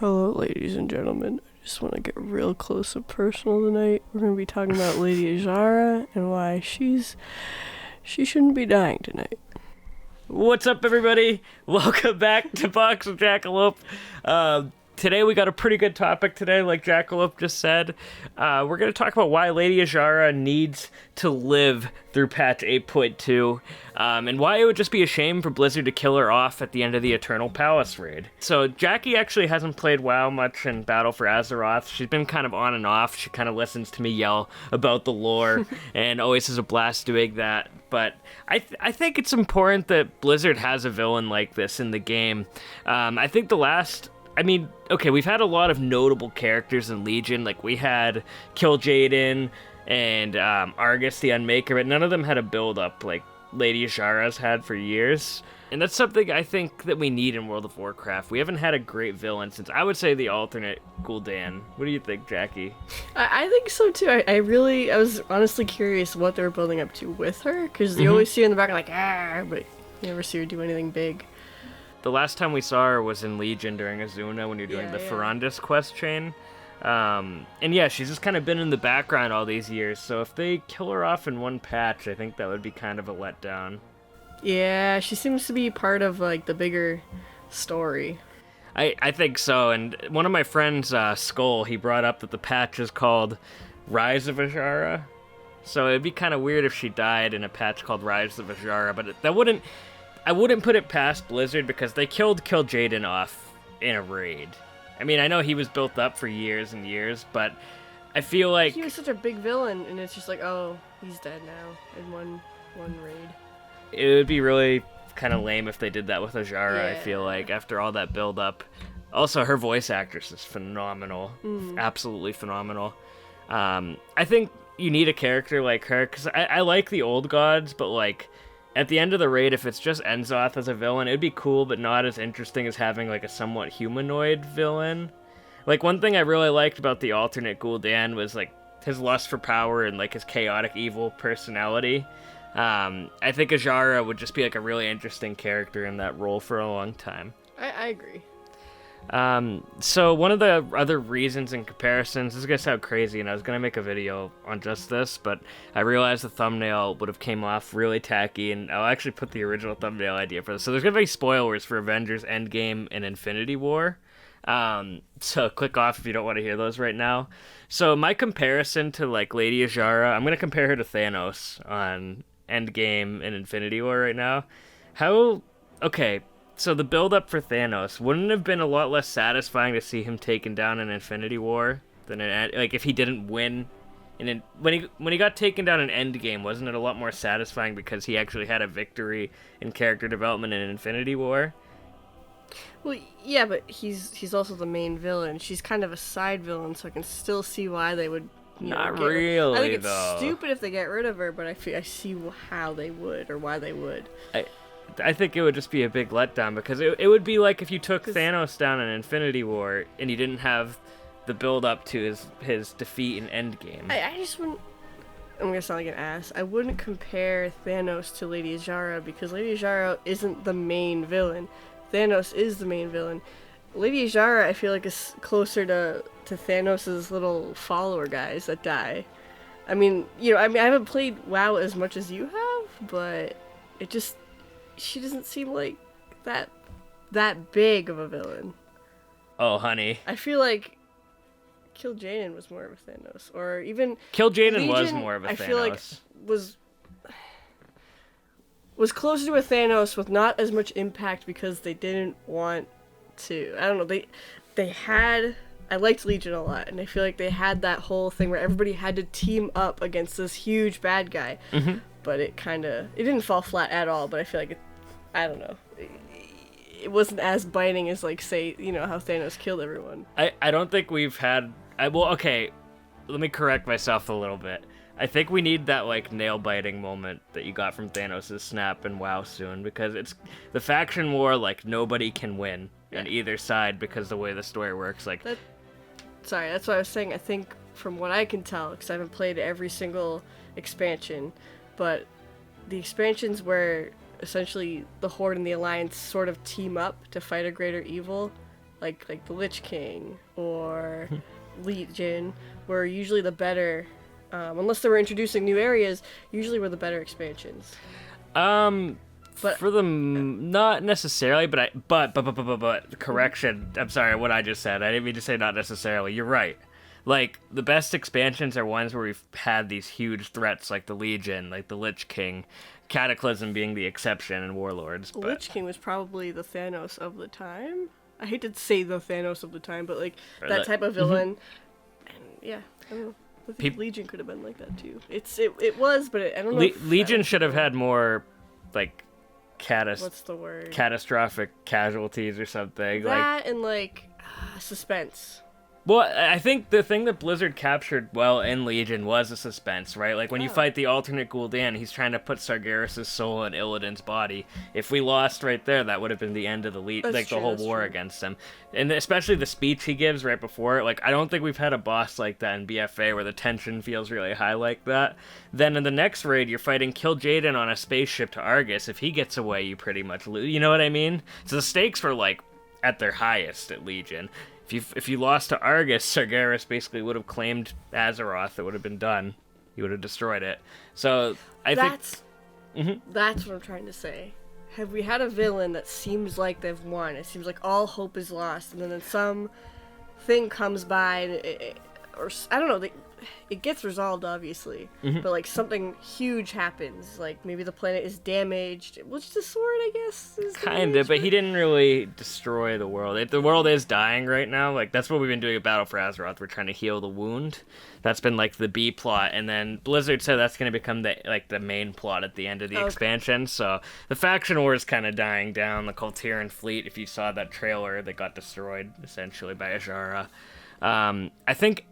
Hello, ladies and gentlemen. I just want to get real close and personal tonight. We're going to be talking about Lady Azshara and why she shouldn't be dying tonight. What's up, everybody? Welcome back to Box of Jackalope. Today we got a pretty good topic today, like Jackalope just said. We're going to talk about why Lady Azshara needs to live through patch 8.2, and why it would just be a shame for Blizzard to kill her off at the end of the Eternal Palace raid. So Jackie actually hasn't played WoW much in Battle for Azeroth. She's been kind of on and off. She kind of listens to me yell about the lore and always has a blast doing that. But I think it's important that Blizzard has a villain like this in the game. I think we've had a lot of notable characters in Legion. Like, we had Kil'jaeden and Argus the Unmaker, but none of them had a build-up like Lady Azshara's had for years. And that's something I think that we need in World of Warcraft. We haven't had a great villain since, I would say, the alternate Gul'dan. What do you think, Jackie? I think so, too. I was honestly curious what they were building up to with her, because you always see her in the background like, but you never see her do anything big. The last time we saw her was in Legion during Azuna when you're doing the Ferandis quest chain. And yeah, she's just kind of been in the background all these years, so if they kill her off in one patch, I think that would be kind of a letdown. Yeah, she seems to be part of, like, the bigger story. I think so, and one of my friends, Skull, he brought up that the patch is called Rise of Azshara, so it'd be kind of weird if she died in a patch called Rise of Azshara, but I wouldn't put it past Blizzard because they killed Kil'jaeden off in a raid. I mean, I know he was built up for years and years, but I feel like... He was such a big villain, and it's just like, oh, he's dead now in one raid. It would be really kind of lame if they did that with Azshara, I feel like, after all that build-up. Also, her voice actress is phenomenal. Absolutely phenomenal. I think you need a character like her, because I like the old gods, but, like... At the end of the raid, if it's just Enzoth as a villain, it'd be cool, but not as interesting as having, like, a somewhat humanoid villain. Like, one thing I really liked about the alternate Gul'dan was, like, his lust for power and, like, his chaotic evil personality. I think Azshara would just be, like, a really interesting character in that role for a long time. I agree. So one of the other reasons and comparisons, this is gonna sound crazy, and I was gonna make a video on just this, but I realized the thumbnail would have came off really tacky, and I'll actually put the original thumbnail idea for this. So there's gonna be spoilers for Avengers Endgame and Infinity War. So click off if you don't want to hear those right now. So my comparison to, like, Lady Azshara, I'm gonna compare her to Thanos on Endgame and Infinity War right now. So the build-up for Thanos, wouldn't it have been a lot less satisfying to see him taken down in Infinity War than if he didn't win? When he got taken down in Endgame, wasn't it a lot more satisfying because he actually had a victory in character development in Infinity War? Well, yeah, but he's also the main villain. She's kind of a side villain, so I can still see why they would. Not really, I think it's though. stupid if they get rid of her, but I see how they would, or why they would. I think it would just be a big letdown, because it would be like if you took Thanos down in Infinity War and you didn't have the build-up to his defeat in Endgame. I just wouldn't... I'm gonna sound like an ass. I wouldn't compare Thanos to Lady Azshara, because Lady Azshara isn't the main villain. Thanos is the main villain. Lady Azshara, I feel like, is closer to Thanos' little follower guys that die. I haven't played WoW as much as you have, but it just... She doesn't seem like that big of a villain. Oh, honey. I feel like Kil'jaeden was more of a Thanos, or even Kil'jaeden was more of a Thanos. I feel like was closer to a Thanos with not as much impact because they didn't want to. I don't know. They had. I liked Legion a lot, and I feel like they had that whole thing where everybody had to team up against this huge bad guy. Mm-hmm. But it didn't fall flat at all, but I feel like I don't know. It wasn't as biting as, like, say, how Thanos killed everyone. I don't think we've had... okay, let me correct myself a little bit. I think we need that, like, nail-biting moment that you got from Thanos' snap in WoW soon, because it's the faction war, like, nobody can win on either side because the way the story works. Like, that's what I was saying. I think, from what I can tell, because I haven't played every single expansion... But the expansions where essentially the Horde and the Alliance sort of team up to fight a greater evil, like the Lich King or Legion, were usually the better. Unless they were introducing new areas, usually were the better expansions. But for them, not necessarily. But correction. I'm sorry, what I just said. I didn't mean to say not necessarily. You're right. Like, the best expansions are ones where we've had these huge threats, like the Legion, like the Lich King, Cataclysm being the exception, and Warlords. But Lich King was probably the Thanos of the time. I hate to say the Thanos of the time, but like that type of villain. And yeah, I don't know. I think Legion could have been like that too. It was, but I don't know. Legion should have had more, like, what's the word? Catastrophic casualties or something. That and like suspense. Well, I think the thing that Blizzard captured well in Legion was the suspense, right? Like, when you fight the alternate Gul'dan, he's trying to put Sargeras' soul in Illidan's body. If we lost right there, that would have been the end of the the whole war against him. And especially the speech he gives right before it. Like, I don't think we've had a boss like that in BFA where the tension feels really high like that. Then in the next raid, you're fighting Kill Jaden on a spaceship to Argus. If he gets away, you pretty much lose. You know what I mean? So the stakes were, like, at their highest at Legion. If you lost to Argus, Sargeras basically would have claimed Azeroth. It would have been done. He would have destroyed it. So that's what I'm trying to say. Have we had a villain that seems like they've won? It seems like all hope is lost, and then some thing comes by, and or I don't know. It gets resolved, obviously, but like something huge happens. Like maybe the planet is damaged. Which the sword, I guess, is kind of, but he didn't really destroy the world. The world is dying right now. Like, that's what we've been doing at Battle for Azeroth. We're trying to heal the wound. That's been like the B plot, and then Blizzard said that's going to become the main plot at the end of the expansion. So the faction war is kind of dying down. The Kultiran fleet, if you saw that trailer, that got destroyed essentially by Azshara. I think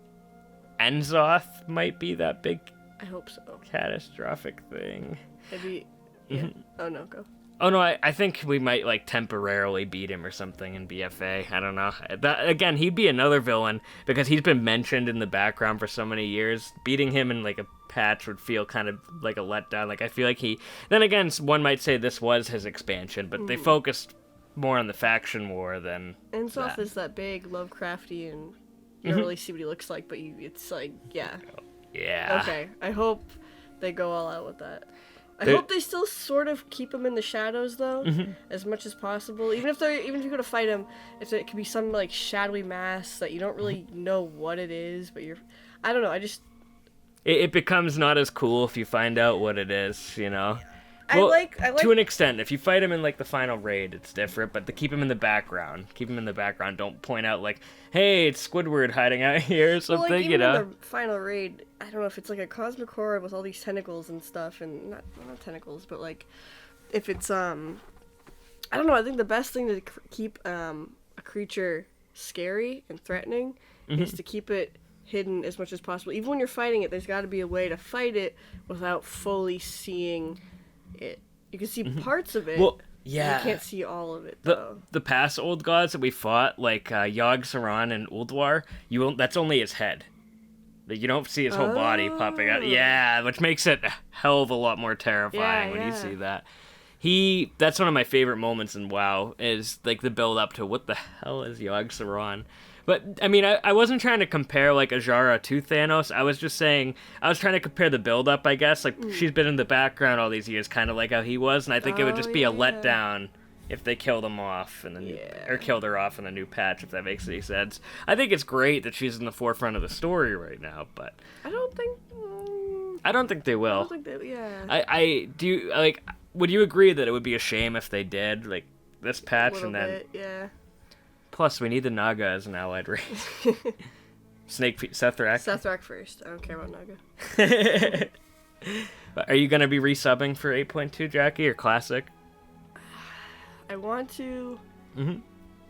Enzoth might be that big, I hope so, catastrophic thing. Maybe, yeah. Oh no, go. Oh no, I think we might like temporarily beat him or something in BFA. I don't know. That, again, he'd be another villain because he's been mentioned in the background for so many years. Beating him in like a patch would feel kind of like a letdown. Like, I feel like then again, one might say this was his expansion, but they focused more on the faction war than Enzoth is that big Lovecraftian. You don't really see what he looks like, but it's like, yeah. Yeah. Okay, I hope they go all out with that. I hope they still sort of keep him in the shadows, though, as much as possible. Even if you go to fight him, if it could be some like shadowy mass that you don't really know what it is, but I don't know. It becomes not as cool if you find out what it is, you know. Well, I like to an extent. If you fight him in like the final raid, it's different. But to keep him in the background, Don't point out like, hey, it's Squidward hiding out here or something. Well, like, you know. In the final raid, I don't know if it's like a cosmic horror with all these tentacles and stuff, and not tentacles, but like if it's I don't know. I think the best thing to keep a creature scary and threatening is to keep it hidden as much as possible. Even when you're fighting it, there's got to be a way to fight it without fully seeing it. You can see parts of it. Well, yeah. You can't see all of it, though. The past old gods that we fought, like Yogg Saron and Ulduar, that's only his head. You don't see his whole body popping out. Yeah, which makes it a hell of a lot more terrifying when you see that. That's one of my favorite moments in WoW, is like the build up to what the hell is Yogg Saron? But, I mean, I wasn't trying to compare, like, Azshara to Thanos. I was just saying, I was trying to compare the build-up, I guess. Like, she's been in the background all these years, kind of like how he was, and I think it would just be a letdown if they killed him off in the new, or killed her off in the new patch, if that makes any sense. I think it's great that she's in the forefront of the story right now, but I don't think they will. I don't think they, do you, like, would you agree that it would be a shame if they did, like, this patch and then... bit, yeah. Plus, we need the Naga as an allied race. Sethrak? Sethrak first. I don't care about Naga. Are you going to be resubbing for 8.2, Jackie, or Classic? I want to,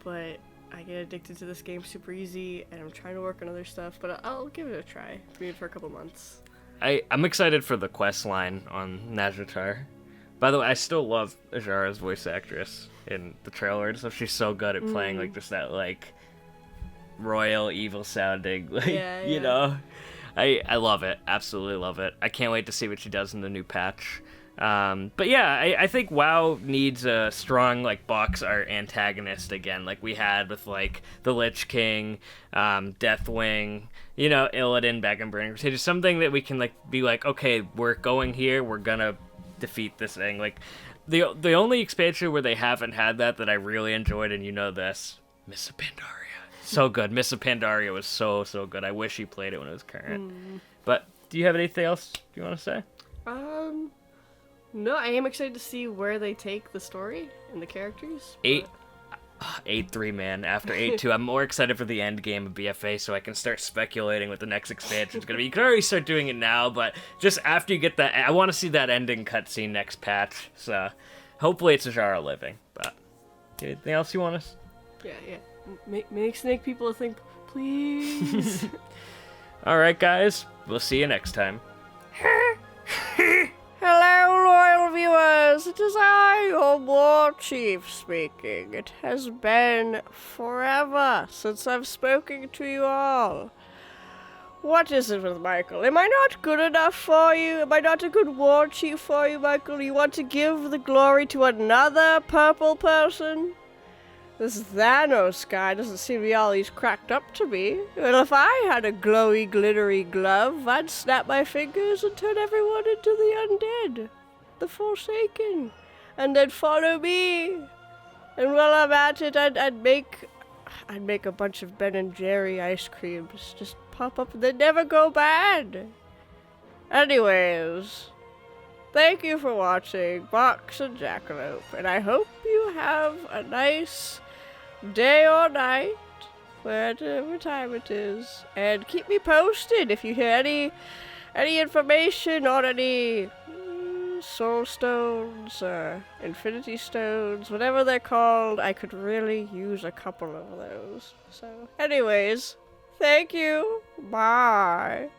but I get addicted to this game super easy, and I'm trying to work on other stuff, but I'll give it a try. Maybe for a couple months. I'm excited for the quest line on Nazjatar. By the way, I still love Azshara's voice actress in the trailer and stuff. She's so good at playing like just that like royal evil sounding, like you know. I love it. Absolutely love it. I can't wait to see what she does in the new patch. But yeah, I think WoW needs a strong like box art antagonist again, like we had with like the Lich King, Deathwing, Illidan back in Burning Crusade. Something that we can like be like, okay, we're going here, we're gonna defeat this thing. Like the only expansion where they haven't had that I really enjoyed, and this, Miss of Pandaria. So good. Miss of Pandaria was so good. I wish he played it when it was current. But do you have anything else you want to say? No, I am excited to see where they take the story and the characters. 8-3, man. After 8-2, I'm more excited for the end game of BFA, so I can start speculating what the next expansion is going to be. You can already start doing it now, but just after you get that, I want to see that ending cutscene next patch. So hopefully it's Azshara living. But anything else you want to? Yeah. Make snake people think, please. All right, guys. We'll see you next time. Hello, loyal viewers. It is I, your war chief, speaking. It has been forever since I've spoken to you all. What is it with Michael? Am I not good enough for you? Am I not a good war chief for you, Michael? You want to give the glory to another purple person? This Thanos guy doesn't seem to be all he's cracked up to be. Well, if I had a glowy, glittery glove, I'd snap my fingers and turn everyone into the undead, the Forsaken, and they'd follow me. And while I'm at it, I'd make a bunch of Ben and Jerry ice creams just pop up and they'd never go bad. Anyways, thank you for watching Box and Jackalope, and I hope you have a nice day or night, whatever time it is, and keep me posted if you hear any information on any soul stones or infinity stones, whatever they're called. I could really use a couple of those. So anyways, thank you, bye.